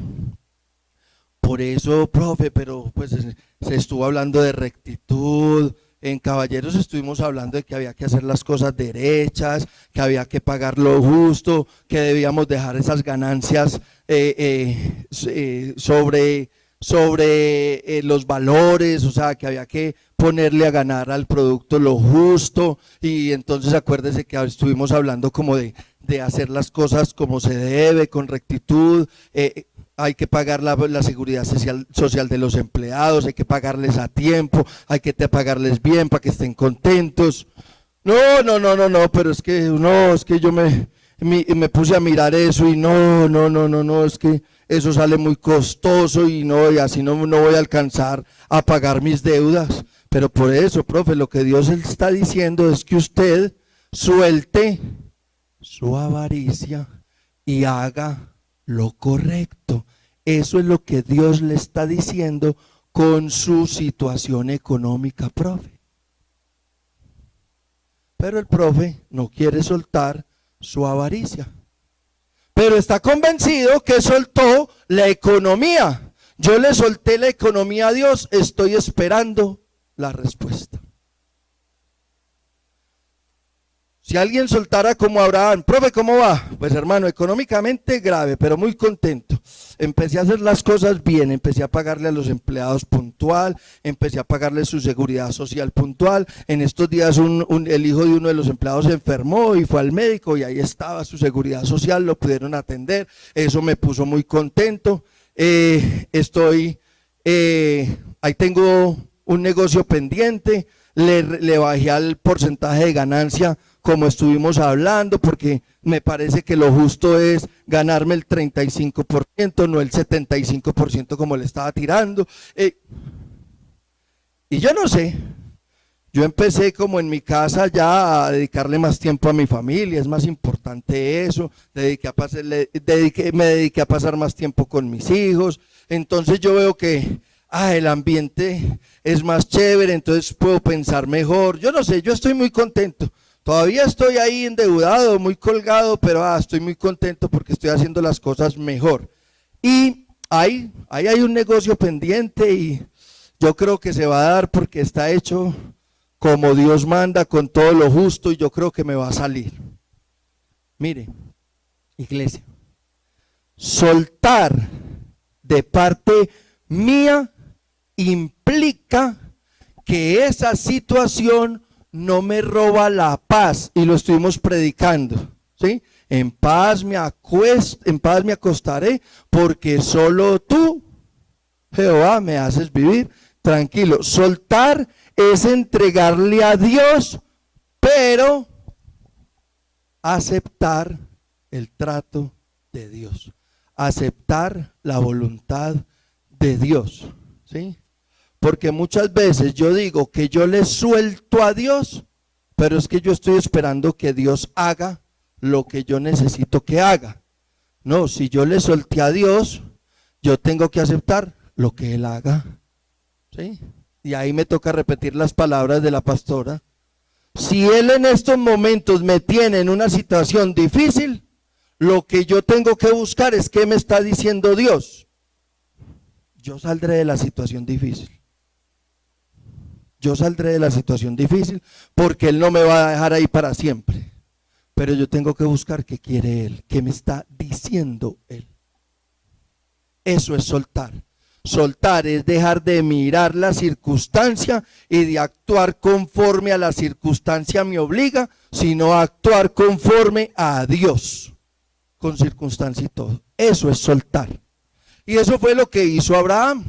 Por eso, profe, pero pues se estuvo hablando de rectitud. En Caballeros estuvimos hablando de que había que hacer las cosas derechas, que había que pagar lo justo, que debíamos dejar esas ganancias sobre los valores, o sea, que había que ponerle a ganar al producto lo justo. Y entonces acuérdese que estuvimos hablando como de hacer las cosas como se debe, con rectitud. Hay que pagar la seguridad social de los empleados, hay que pagarles a tiempo, hay que pagarles bien para que estén contentos. No, pero es que yo me puse a mirar eso y no, es que eso sale muy costoso y así no voy a alcanzar a pagar mis deudas. Pero por eso, profe, lo que Dios está diciendo es que usted suelte su avaricia y haga lo correcto. Eso es lo que Dios le está diciendo con su situación económica, profe. Pero el profe no quiere soltar su avaricia, pero está convencido que soltó la economía. Yo le solté la economía a Dios, estoy esperando la respuesta. Si alguien soltara como Abraham, profe, ¿cómo va? Pues hermano, económicamente grave, pero muy contento. Empecé a hacer las cosas bien, empecé a pagarle a los empleados puntual, empecé a pagarle su seguridad social puntual. En estos días el hijo de uno de los empleados se enfermó y fue al médico y ahí estaba su seguridad social, lo pudieron atender. Eso me puso muy contento. Ahí tengo un negocio pendiente, le bajé al porcentaje de ganancia como estuvimos hablando, porque me parece que lo justo es ganarme el 35%, no el 75% como le estaba tirando. Y yo no sé, yo empecé como en mi casa ya a dedicarle más tiempo a mi familia, es más importante eso, me dediqué a pasar más tiempo con mis hijos, entonces yo veo que el ambiente es más chévere, entonces puedo pensar mejor, yo no sé, yo estoy muy contento. Todavía estoy ahí endeudado, muy colgado, pero estoy muy contento porque estoy haciendo las cosas mejor. Y ahí hay un negocio pendiente y yo creo que se va a dar porque está hecho como Dios manda, con todo lo justo, y yo creo que me va a salir. Mire, iglesia, soltar de parte mía implica que esa situación no me roba la paz, y lo estuvimos predicando, ¿sí? En paz me acostaré, porque solo tú, Jehová, me haces vivir tranquilo. Soltar es entregarle a Dios, pero aceptar el trato de Dios, aceptar la voluntad de Dios, ¿sí? Porque muchas veces yo digo que yo le suelto a Dios, pero es que yo estoy esperando que Dios haga lo que yo necesito que haga. No, si yo le solté a Dios, yo tengo que aceptar lo que Él haga, ¿sí? Y ahí me toca repetir las palabras de la pastora. Si Él en estos momentos me tiene en una situación difícil, lo que yo tengo que buscar es qué me está diciendo Dios. Yo saldré de la situación difícil. Yo saldré de la situación difícil porque Él no me va a dejar ahí para siempre. Pero yo tengo que buscar qué quiere Él, qué me está diciendo Él. Eso es soltar. Soltar es dejar de mirar la circunstancia y de actuar conforme a la circunstancia me obliga, sino a actuar conforme a Dios, con circunstancia y todo. Eso es soltar. Y eso fue lo que hizo Abraham.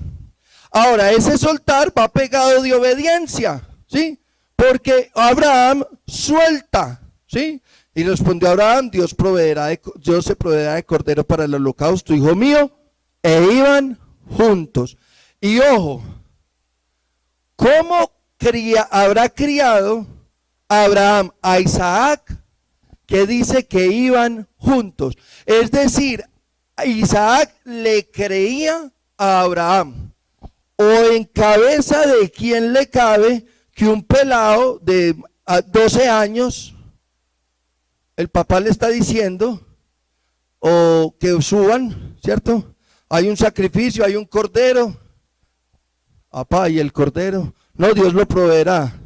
Ahora, ese soltar va pegado de obediencia, ¿sí? Porque Abraham suelta, ¿sí? Y respondió Abraham, Dios se proveerá de cordero para el holocausto, hijo mío, e iban juntos. Y ojo, ¿cómo habrá criado Abraham a Isaac, que dice que iban juntos? Es decir, Isaac le creía a Abraham. O en cabeza de quién le cabe que un pelado de 12 años, el papá le está diciendo, o que suban, ¿cierto? Hay un sacrificio, hay un cordero. Papá, ¿y el cordero? No, Dios lo proveerá.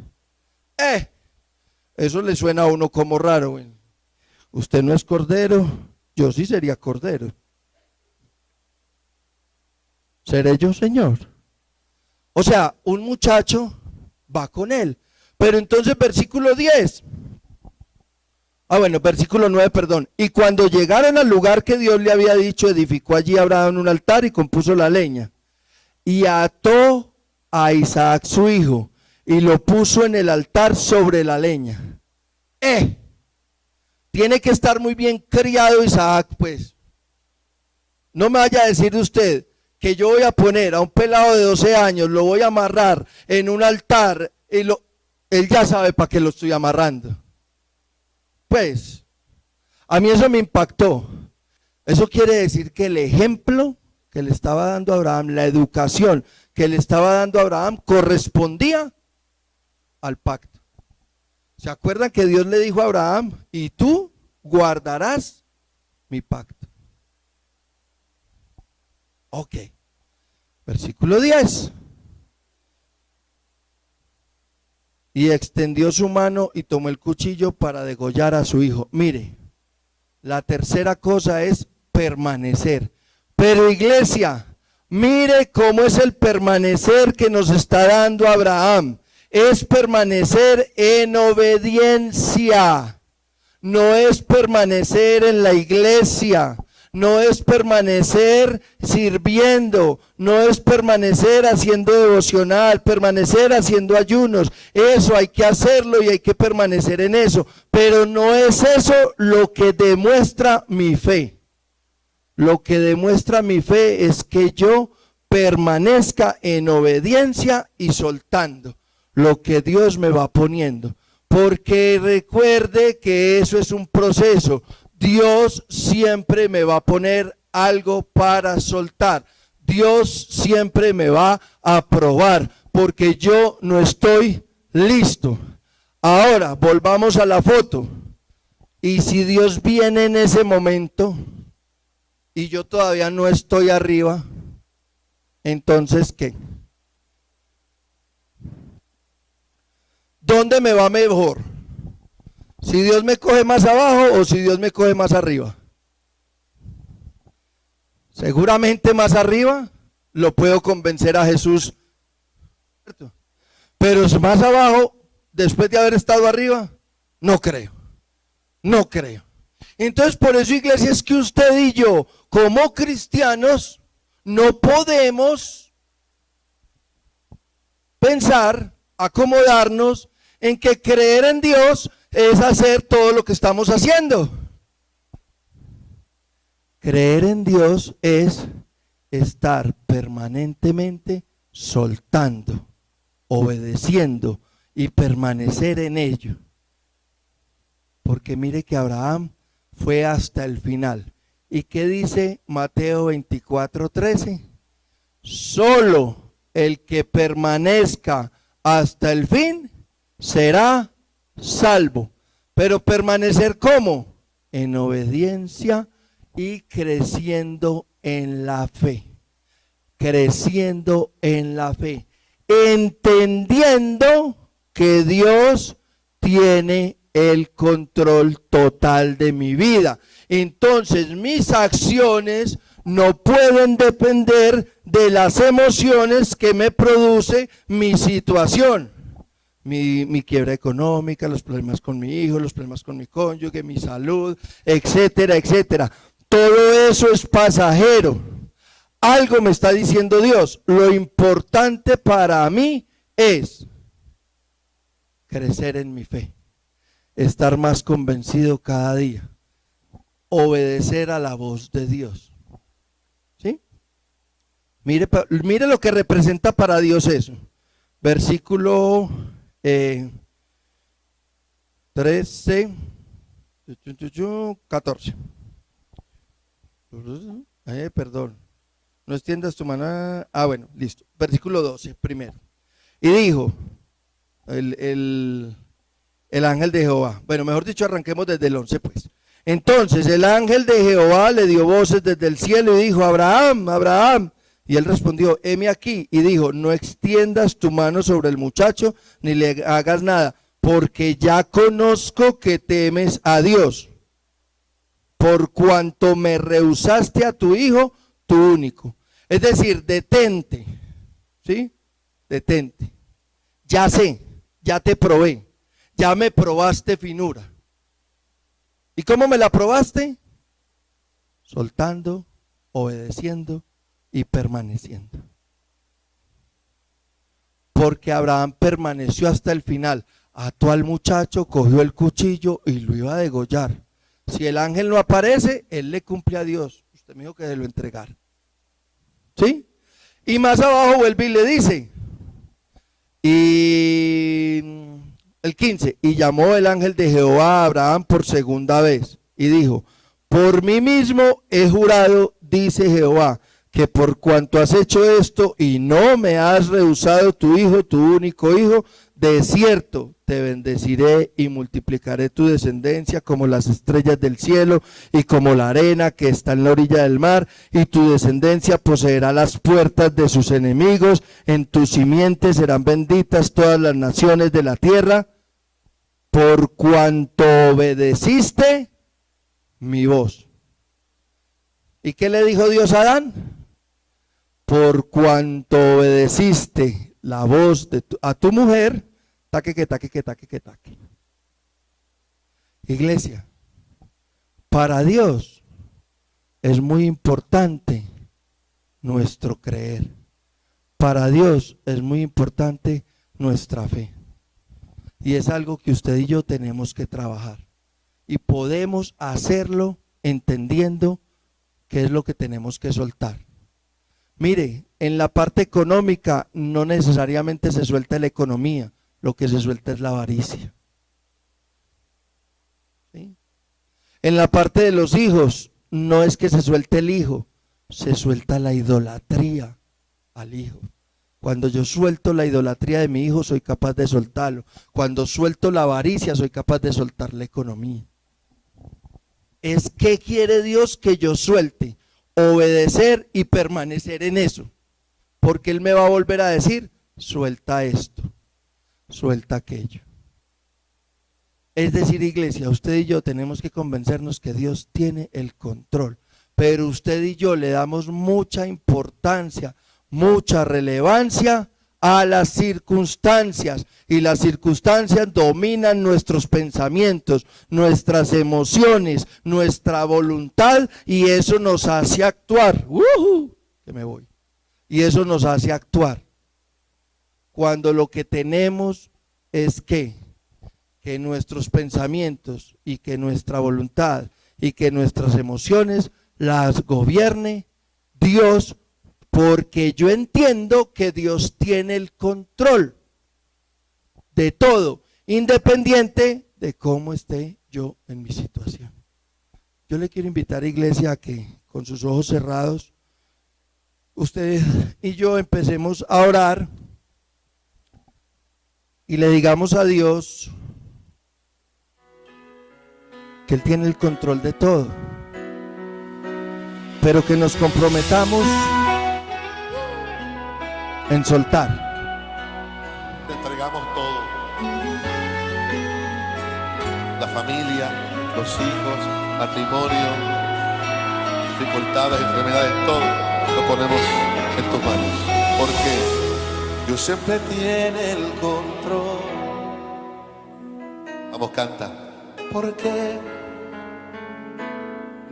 Eso le suena a uno como raro, güey. Usted no es cordero, yo sí sería cordero. ¿Seré yo, Señor? O sea, un muchacho va con él. Pero entonces versículo 10. Versículo 9, perdón. Y cuando llegaron al lugar que Dios le había dicho, edificó allí Abraham un altar y compuso la leña. Y ató a Isaac su hijo y lo puso en el altar sobre la leña. Tiene que estar muy bien criado Isaac, pues. No me vaya a decir usted que yo voy a poner a un pelado de 12 años, lo voy a amarrar en un altar, y él ya sabe para qué lo estoy amarrando. Pues, a mí eso me impactó. Eso quiere decir que el ejemplo que le estaba dando a Abraham, la educación que le estaba dando a Abraham, correspondía al pacto. ¿Se acuerdan que Dios le dijo a Abraham, y tú guardarás mi pacto? Ok. Versículo 10. Y extendió su mano y tomó el cuchillo para degollar a su hijo. Mire, la tercera cosa es permanecer. Pero iglesia, mire cómo es el permanecer que nos está dando Abraham. Es permanecer en obediencia. No es permanecer en la iglesia. No es permanecer sirviendo, no es permanecer haciendo devocional, permanecer haciendo ayunos. Eso hay que hacerlo y hay que permanecer en eso. Pero no es eso lo que demuestra mi fe. Lo que demuestra mi fe es que yo permanezca en obediencia y soltando lo que Dios me va poniendo. Porque recuerde que eso es un proceso. Dios siempre me va a poner algo para soltar. Dios siempre me va a probar porque yo no estoy listo. Ahora, volvamos a la foto. Y si Dios viene en ese momento y yo todavía no estoy arriba, entonces ¿qué? ¿Dónde me va mejor? ¿Si Dios me coge más abajo o si Dios me coge más arriba? Seguramente más arriba lo puedo convencer a Jesús. Pero más abajo, después de haber estado arriba, no creo. No creo. Entonces por eso, iglesia, es que usted y yo, como cristianos, no podemos pensar, acomodarnos en que creer en Dios es hacer todo lo que estamos haciendo. Creer en Dios es estar permanentemente soltando, obedeciendo y permanecer en ello. Porque mire que Abraham fue hasta el final. ¿Y qué dice Mateo 24:13? Solo el que permanezca hasta el fin será salvo. Pero permanecer ¿cómo? En obediencia y creciendo en la fe. Creciendo en la fe. Entendiendo que Dios tiene el control total de mi vida. Entonces mis acciones no pueden depender de las emociones que me produce mi situación. Mi quiebra económica, los problemas con mi hijo, los problemas con mi cónyuge, mi salud, etcétera, etcétera. Todo eso es pasajero. Algo me está diciendo Dios. Lo importante para mí es crecer en mi fe, estar más convencido cada día, obedecer a la voz de Dios. ¿Sí? Mire lo que representa para Dios eso. Versículo 13, 14. Perdón. No extiendas tu mano. Bueno, listo. Versículo 12, primero. Y dijo el ángel de Jehová. Bueno, mejor dicho, arranquemos desde el 11, pues. Entonces el ángel de Jehová le dio voces desde el cielo y dijo: Abraham, Abraham. Y él respondió: heme aquí. Y dijo: no extiendas tu mano sobre el muchacho, ni le hagas nada, porque ya conozco que temes a Dios, por cuanto me rehusaste a tu hijo, tu único. Es decir, detente, ¿sí? Detente. Ya sé, ya te probé, ya me probaste finura. ¿Y cómo me la probaste? Soltando, obedeciendo y permaneciendo. Porque Abraham permaneció hasta el final. Ató al muchacho, cogió el cuchillo y lo iba a degollar. Si el ángel no aparece, él le cumple a Dios. Usted me dijo que se lo entregara. ¿Sí? Y más abajo vuelve y le dice, y el 15, y llamó el ángel de Jehová a Abraham por segunda vez y dijo: por mí mismo he jurado, dice Jehová, que por cuanto has hecho esto y no me has rehusado tu hijo, tu único hijo, de cierto te bendeciré y multiplicaré tu descendencia como las estrellas del cielo y como la arena que está en la orilla del mar, y tu descendencia poseerá las puertas de sus enemigos, en tu simiente serán benditas todas las naciones de la tierra, por cuanto obedeciste mi voz. ¿Y qué le dijo Dios a Adán? Por cuanto obedeciste la voz de a tu mujer, taque. Iglesia, para Dios es muy importante nuestro creer. Para Dios es muy importante nuestra fe. Y es algo que usted y yo tenemos que trabajar. Y podemos hacerlo entendiendo qué es lo que tenemos que soltar. Mire, en la parte económica no necesariamente se suelta la economía, lo que se suelta es la avaricia. ¿Sí? En la parte de los hijos, no es que se suelte el hijo, se suelta la idolatría al hijo. Cuando yo suelto la idolatría de mi hijo, soy capaz de soltarlo. Cuando suelto la avaricia, soy capaz de soltar la economía. Es que quiere Dios que yo suelte, obedecer y permanecer en eso, porque Él me va a volver a decir, suelta esto, suelta aquello. Es decir, iglesia, usted y yo tenemos que convencernos que Dios tiene el control, pero usted y yo le damos mucha importancia, mucha relevancia a las circunstancias, y las circunstancias dominan nuestros pensamientos, nuestras emociones, nuestra voluntad, y eso nos hace actuar. Que me voy. Y eso nos hace actuar. Cuando lo que tenemos es que nuestros pensamientos y que nuestra voluntad y que nuestras emociones las gobierne Dios, porque yo entiendo que Dios tiene el control de todo, independiente de cómo esté yo en mi situación. Yo le quiero invitar, iglesia, a que con sus ojos cerrados, usted y yo empecemos a orar y le digamos a Dios que Él tiene el control de todo, pero que nos comprometamos en soltar. Te entregamos todo. La familia, los hijos, matrimonio, dificultades, enfermedades, todo lo ponemos en tus manos. Porque Dios siempre tiene el control. Vamos, canta. ¿Por qué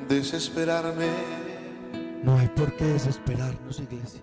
desesperarme? No hay por qué desesperarnos, iglesia.